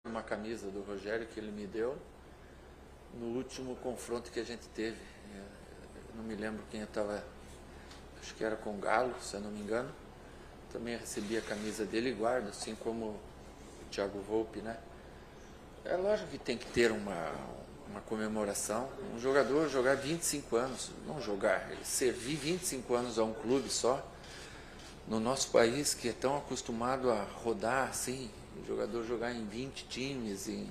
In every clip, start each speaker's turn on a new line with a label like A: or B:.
A: Uma camisa do Rogério que ele me deu no último confronto que a gente teve. Eu não me lembro quem eu estava, acho que era com o Galo, se eu não me engano. Também recebi a camisa dele e guardo, assim como o Thiago Volpi, né? É lógico que tem que ter uma comemoração. Um jogador jogar 25 anos, não jogar, ele servir 25 anos a um clube só, no nosso país que é tão acostumado a rodar assim, o jogador jogar em 20 times e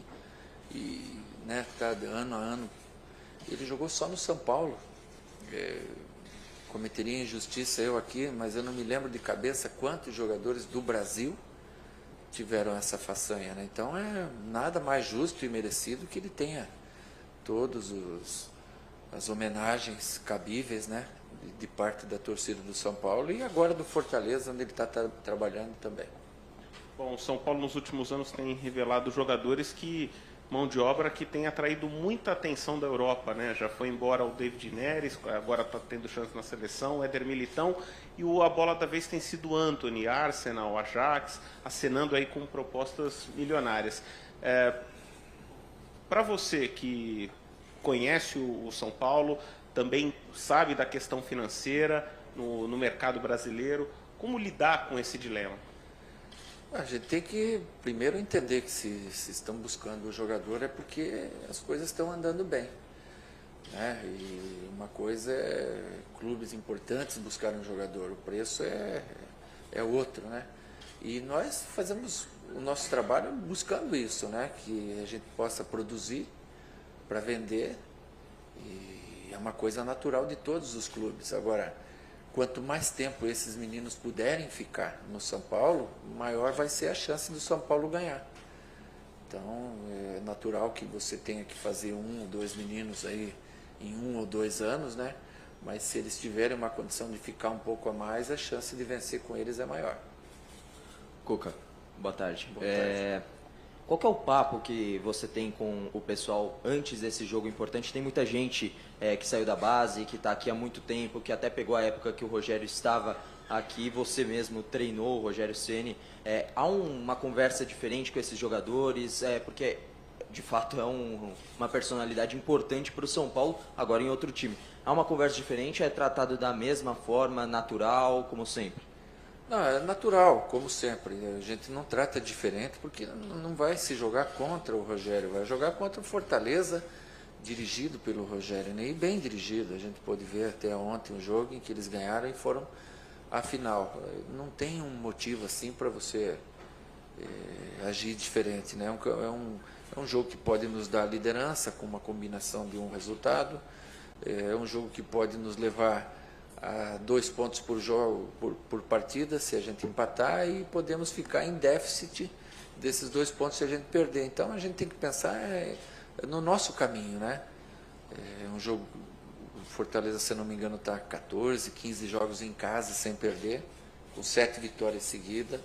A: né, tá ano a ano. Ele jogou só no São Paulo. Cometeria injustiça eu aqui, mas eu não me lembro de cabeça quantos jogadores do Brasil tiveram essa façanha, né? Então é nada mais justo e merecido que ele tenha todos as homenagens cabíveis, né, de parte da torcida do São Paulo e agora do Fortaleza, onde ele está trabalhando também.
B: Bom, o São Paulo nos últimos anos tem revelado jogadores que mão de obra que tem atraído muita atenção da Europa, né? Já foi embora o David Neres, agora está tendo chance na seleção, o Éder Militão, e a bola da vez tem sido o Antony, Arsenal, Ajax, acenando aí com propostas milionárias. Para você que conhece o São Paulo, também sabe da questão financeira no mercado brasileiro, como lidar com esse dilema?
A: A gente tem que primeiro entender que se estão buscando o jogador é porque as coisas estão andando bem, né? E uma coisa é clubes importantes buscarem um jogador, o preço é outro, né? E nós fazemos o nosso trabalho buscando isso, né? Que a gente possa produzir para vender, e é uma coisa natural de todos os clubes. Agora, quanto mais tempo esses meninos puderem ficar no São Paulo, maior vai ser a chance do São Paulo ganhar. Então, é natural que você tenha que fazer 1 ou 2 meninos aí em 1 ou 2 anos, né? Mas se eles tiverem uma condição de ficar um pouco a mais, a chance de vencer com eles é maior.
C: Cuca, boa tarde.
A: Boa tarde.
C: Qual que é o papo que você tem com o pessoal antes desse jogo importante? Tem muita gente que saiu da base, que está aqui há muito tempo, que até pegou a época que o Rogério estava aqui, você mesmo treinou o Rogério Ceni. Há uma conversa diferente com esses jogadores? Porque, de fato, uma personalidade importante para o São Paulo, agora em outro time. Há uma conversa diferente? É tratado da mesma forma, natural, como sempre?
A: Não, é natural, como sempre. A gente não trata diferente porque não vai se jogar contra o Rogério, vai jogar contra o Fortaleza, dirigido pelo Rogério, né? E bem dirigido. A gente pôde ver até ontem um jogo em que eles ganharam e foram à final. Não tem um motivo assim para você agir diferente, né? É um jogo que pode nos dar liderança com uma combinação de um resultado, é um jogo que pode nos levar a 2 pontos por jogo, por partida, se a gente empatar, e podemos ficar em déficit desses 2 pontos se a gente perder. Então a gente tem que pensar no nosso caminho, né? É um jogo, o Fortaleza, se não me engano, está 14, 15 jogos em casa sem perder, com 7 vitórias seguidas,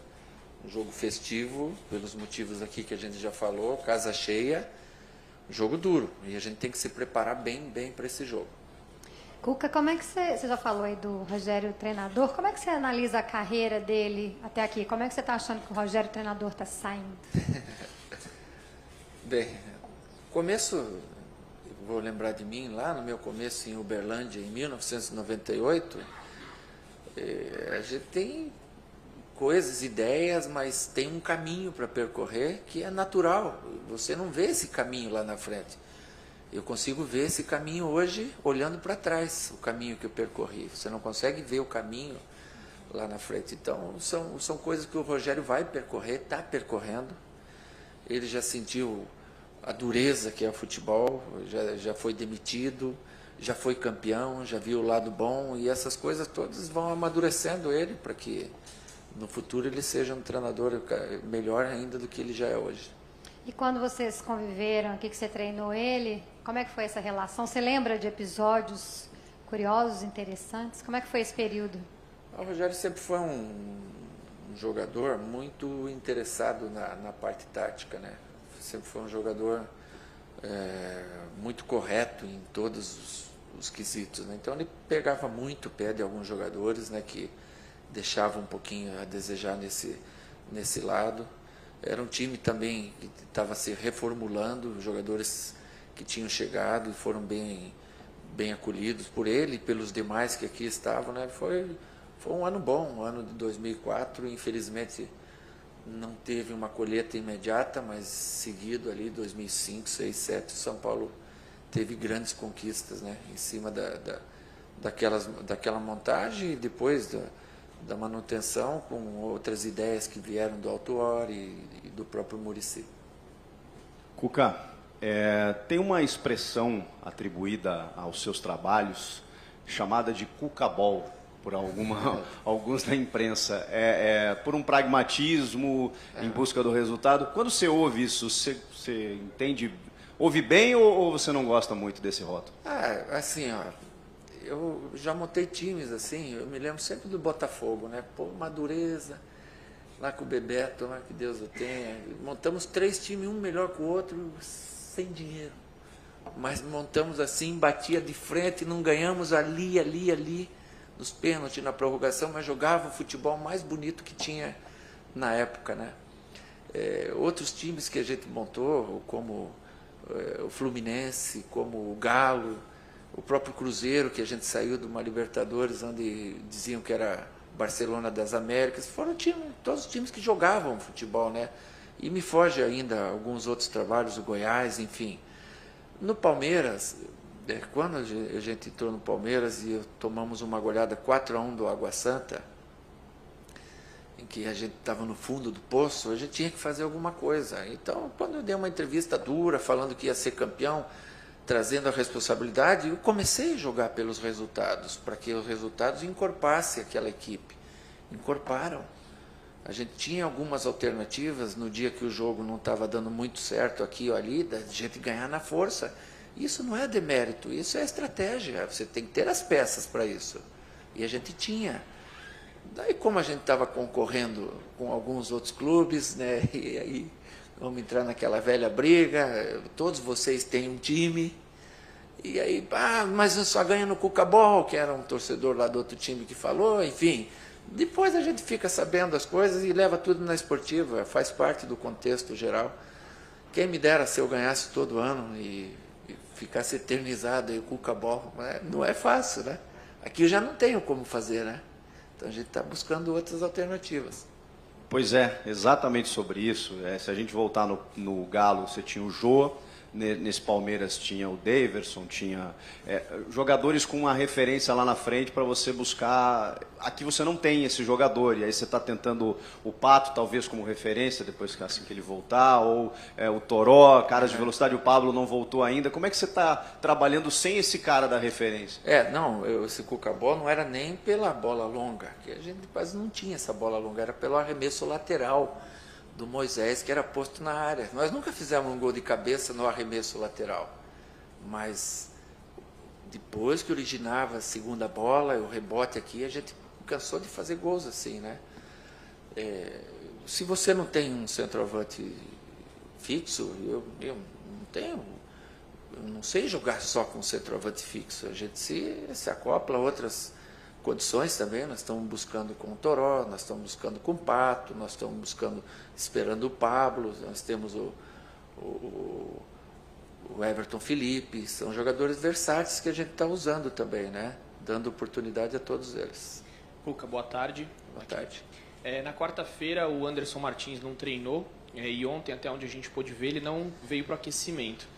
A: um jogo festivo, pelos motivos aqui que a gente já falou, casa cheia, um jogo duro, e a gente tem que se preparar bem para esse jogo.
D: Cuca, como é que você já falou aí do Rogério treinador, como é que você analisa a carreira dele até aqui? Como é que você está achando que o Rogério treinador está saindo?
A: Bem, começo, vou lembrar de mim, lá no meu começo em Uberlândia, em 1998, a gente tem coisas, ideias, mas tem um caminho para percorrer que é natural, você não vê esse caminho lá na frente. Eu consigo ver esse caminho hoje olhando para trás, o caminho que eu percorri. Você não consegue ver o caminho lá na frente. Então, são coisas que o Rogério vai percorrer, está percorrendo. Ele já sentiu a dureza que é o futebol, já foi demitido, já foi campeão, já viu o lado bom, e essas coisas todas vão amadurecendo ele para que no futuro ele seja um treinador melhor ainda do que ele já é hoje.
D: E quando vocês conviveram aqui, que você treinou ele, como é que foi essa relação? Você lembra de episódios curiosos, interessantes? Como é que foi esse período?
A: O Rogério sempre foi um jogador muito interessado na parte tática, né? Sempre foi um jogador muito correto em todos os quesitos, né? Então ele pegava muito o pé de alguns jogadores, né, que deixavam um pouquinho a desejar nesse lado. Era um time também que estava se reformulando, jogadores que tinham chegado e foram bem acolhidos por ele e pelos demais que aqui estavam, né? Foi um ano bom, um ano de 2004. Infelizmente não teve uma colheita imediata, mas seguido ali 2005, 2006, 2007, o São Paulo teve grandes conquistas, né? Em cima daquela montagem e depois da manutenção, com outras ideias que vieram do Autuori e do próprio Muricy.
E: Cuca, tem uma expressão atribuída aos seus trabalhos chamada de Cucabol, por alguns da imprensa. Por um pragmatismo em busca do resultado. Quando você ouve isso, você entende, ouve bem ou você não gosta muito desse rótulo?
A: Assim, ó, eu já montei times assim, eu me lembro sempre do Botafogo, né? Pô, Madureza, lá com o Bebeto, lá que Deus o tenha. Montamos 3 times, um melhor que o outro, sem dinheiro. Mas montamos assim, batia de frente, não ganhamos ali, nos pênaltis, na prorrogação, mas jogava o futebol mais bonito que tinha na época, né? Outros times que a gente montou, como o Fluminense, como o Galo, o próprio Cruzeiro, que a gente saiu de uma Libertadores, onde diziam que era Barcelona das Américas, foram todos os times que jogavam futebol, né? E me foge ainda alguns outros trabalhos, o Goiás, enfim. No Palmeiras, quando a gente entrou no Palmeiras e tomamos uma goleada 4-1 do Água Santa, em que a gente estava no fundo do poço, a gente tinha que fazer alguma coisa. Então, quando eu dei uma entrevista dura, falando que ia ser campeão, trazendo a responsabilidade, eu comecei a jogar pelos resultados, para que os resultados encorpassem aquela equipe. Encorparam. A gente tinha algumas alternativas no dia que o jogo não estava dando muito certo aqui ou ali, da gente ganhar na força. Isso não é demérito, isso é estratégia. Você tem que ter as peças para isso. E a gente tinha. Daí, como a gente estava concorrendo com alguns outros clubes, né, e aí vamos entrar naquela velha briga, todos vocês têm um time, e aí, mas eu só ganho no Cucabol, que era um torcedor lá do outro time que falou, enfim. Depois a gente fica sabendo as coisas e leva tudo na esportiva, faz parte do contexto geral. Quem me dera se eu ganhasse todo ano e ficasse eternizado aí o Cucabol, não é fácil, né? Aqui eu já não tenho como fazer, né? Então a gente está buscando outras alternativas.
E: Pois é, exatamente sobre isso. Se a gente voltar no Galo, você tinha o Jô, nesse Palmeiras tinha o Daverson, tinha jogadores com uma referência lá na frente para você buscar. Aqui você não tem esse jogador, e aí você está tentando o Pato, talvez, como referência, depois que assim que ele voltar, ou o Toró, caras de velocidade, o Pablo não voltou ainda. Como é que você está trabalhando sem esse cara da referência?
A: Esse Cucabol não era nem pela bola longa, que a gente quase não tinha essa bola longa, era pelo arremesso lateral do Moisés, que era posto na área. Nós nunca fizemos um gol de cabeça no arremesso lateral, mas depois que originava a segunda bola, o rebote aqui, a gente cansou de fazer gols assim, né? Se você não tem um centroavante fixo, eu não tenho, eu não sei jogar só com centroavante fixo, a gente se acopla a outras condições também. Nós estamos buscando com o Toró, nós estamos buscando com o Pato, nós estamos buscando, esperando o Pablo, nós temos o Everton Felipe, são jogadores versáteis que a gente está usando também, né? Dando oportunidade a todos eles.
F: Cuca, boa tarde.
A: Boa tarde.
F: Na quarta-feira o Anderson Martins não treinou, e ontem, até onde a gente pôde ver, ele não veio para o aquecimento.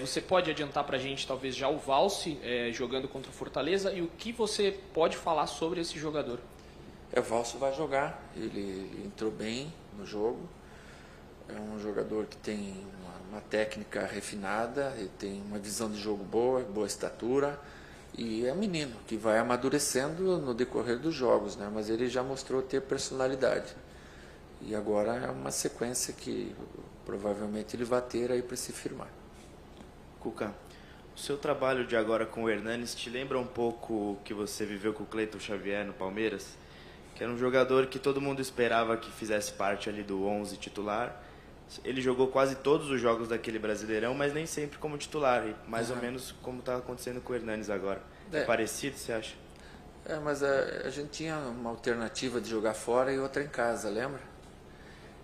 F: Você pode adiantar para a gente, talvez, já o Valse jogando contra o Fortaleza, e o que você pode falar sobre esse jogador?
A: O Valse vai jogar, ele entrou bem no jogo, é um jogador que tem uma técnica refinada, ele tem uma visão de jogo boa estatura, e é um menino que vai amadurecendo no decorrer dos jogos, né? Mas ele já mostrou ter personalidade, e agora é uma sequência que provavelmente ele vai ter aí para se firmar.
G: Cuca, o seu trabalho de agora com o Hernanes te lembra um pouco o que você viveu com o Cleiton Xavier no Palmeiras? Que era um jogador que todo mundo esperava que fizesse parte ali do 11 titular. Ele jogou quase todos os jogos daquele Brasileirão, mas nem sempre como titular, e mais ou menos como está acontecendo com o Hernanes agora. É parecido, você acha?
A: Mas a gente tinha uma alternativa de jogar fora e outra em casa, lembra?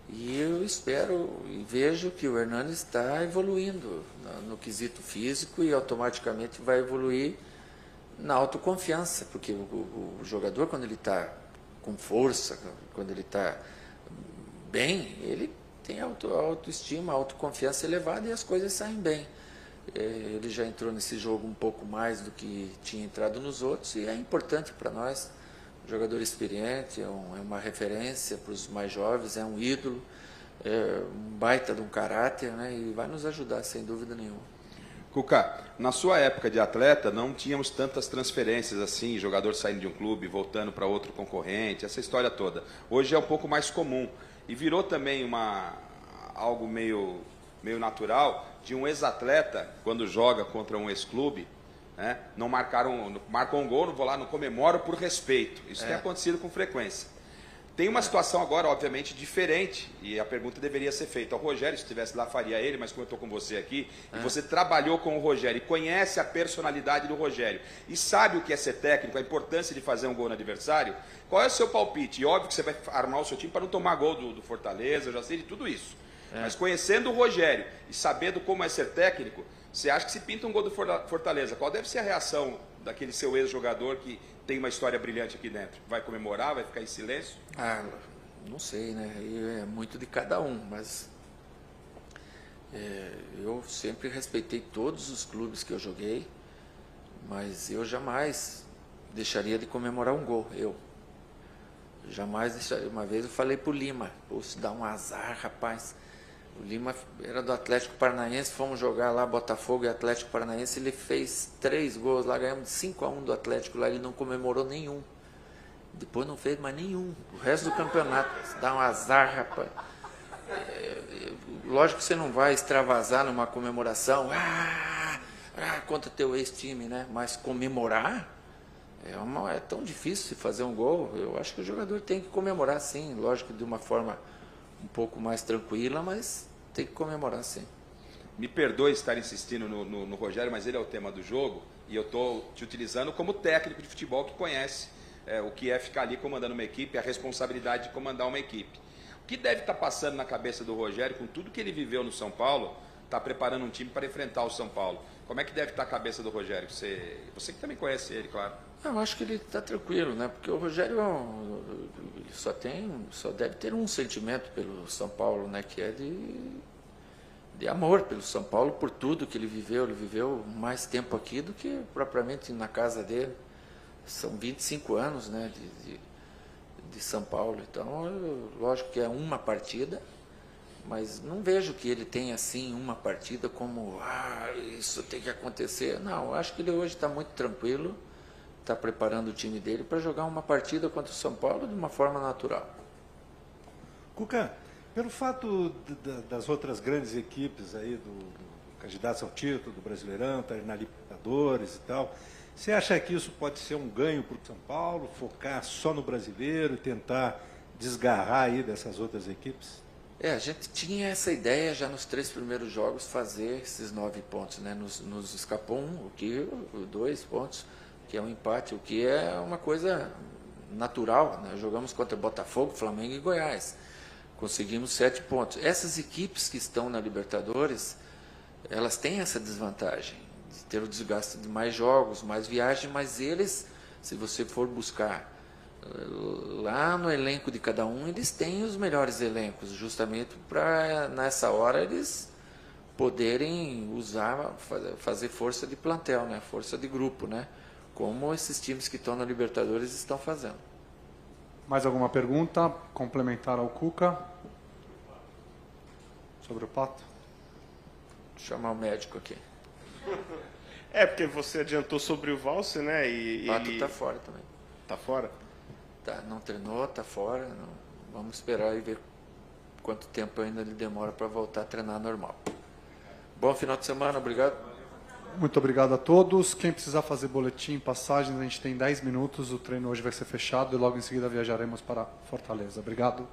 A: E eu espero e vejo que o Hernanes está evoluindo no quesito físico e automaticamente vai evoluir na autoconfiança, porque o jogador, quando ele está com força, quando ele está bem, ele tem autoestima, autoconfiança elevada e as coisas saem bem. Ele já entrou nesse jogo um pouco mais do que tinha entrado nos outros e é importante para nós. Um jogador experiente, é uma referência para os mais jovens, é um ídolo, é um baita de um caráter, né, e vai nos ajudar sem dúvida nenhuma.
H: Cuca, na sua época de atleta, não tínhamos tantas transferências assim, jogador saindo de um clube, voltando para outro concorrente, essa história toda. Hoje é um pouco mais comum. E virou também algo meio natural de um ex-atleta, quando joga contra um ex-clube, né, marcam um gol, não vou lá, não comemoro por respeito. Isso tem acontecido com frequência. Tem uma situação agora, obviamente, diferente, e a pergunta deveria ser feita ao Rogério, se estivesse lá faria ele, mas como eu estou com você aqui, e você trabalhou com o Rogério, e conhece a personalidade do Rogério, e sabe o que é ser técnico, a importância de fazer um gol no adversário, qual é o seu palpite? E óbvio que você vai armar o seu time para não tomar gol do Fortaleza, eu já sei de tudo isso. Mas conhecendo o Rogério e sabendo como é ser técnico, você acha que se pinta um gol do Fortaleza, qual deve ser a reação daquele seu ex-jogador que tem uma história brilhante aqui dentro? Vai comemorar, vai ficar em silêncio?
A: Não sei, né? É muito de cada um, mas eu sempre respeitei todos os clubes que eu joguei, mas eu jamais deixaria de comemorar um gol, jamais deixaria. Uma vez eu falei pro Lima, se dá um azar, rapaz. O Lima era do Atlético Paranaense, fomos jogar lá Botafogo e Atlético Paranaense, ele fez 3 gols lá, ganhamos 5-1 do Atlético lá, ele não comemorou nenhum. Depois não fez mais nenhum, o resto do campeonato. Dá um azar, rapaz. Lógico que você não vai extravasar numa comemoração, contra teu ex-time, né? Mas comemorar é tão difícil fazer um gol. Eu acho que o jogador tem que comemorar sim, lógico, de uma forma um pouco mais tranquila, mas tem que comemorar sim.
H: Me perdoe estar insistindo no Rogério, mas ele é o tema do jogo e eu estou te utilizando como técnico de futebol que conhece o que é ficar ali comandando uma equipe, a responsabilidade de comandar uma equipe. O que deve estar passando na cabeça do Rogério, com tudo que ele viveu no São Paulo, está preparando um time para enfrentar o São Paulo? Como é que deve estar a cabeça do Rogério? Você que também conhece ele, claro.
A: Eu acho que ele está tranquilo, né? Porque o Rogério ele só deve ter um sentimento pelo São Paulo, né? Que é de amor pelo São Paulo, por tudo que ele viveu. Ele viveu mais tempo aqui do que propriamente na casa dele. São 25 anos, né? De São Paulo. Então, lógico que é uma partida, mas não vejo que ele tenha assim uma partida como isso tem que acontecer. Não, eu acho que ele hoje está muito tranquilo. Está preparando o time dele para jogar uma partida contra o São Paulo de uma forma natural.
I: Cuca, pelo fato das outras grandes equipes aí do candidatos ao título, do Brasileirão, tá na Libertadores e tal, você acha que isso pode ser um ganho para o São Paulo, focar só no brasileiro e tentar desgarrar aí dessas outras equipes?
A: A gente tinha essa ideia já nos 3 primeiros jogos, fazer esses 9 pontos, né? Nos escapou 2 pontos, que é um empate, o que é uma coisa natural, né? Jogamos contra Botafogo, Flamengo e Goiás. Conseguimos 7 pontos. Essas equipes que estão na Libertadores, elas têm essa desvantagem de ter o desgaste de mais jogos, mais viagens, mas eles, se você for buscar lá no elenco de cada um, eles têm os melhores elencos, justamente para nessa hora eles poderem usar, fazer força de plantel, né? Força de grupo, né? Como esses times que estão na Libertadores estão fazendo.
J: Mais alguma pergunta complementar ao Cuca? Sobre o Pato?
A: Vou chamar o médico aqui.
B: Porque você adiantou sobre o Valse, né?
A: O Pato está fora também.
B: Está fora?
A: Tá, não treinou, está fora. Vamos esperar e ver quanto tempo ainda ele demora para voltar a treinar normal. Bom final de semana, obrigado.
J: Muito obrigado a todos. Quem precisar fazer boletim, passagens, a gente tem 10 minutos. O treino hoje vai ser fechado e logo em seguida viajaremos para Fortaleza. Obrigado.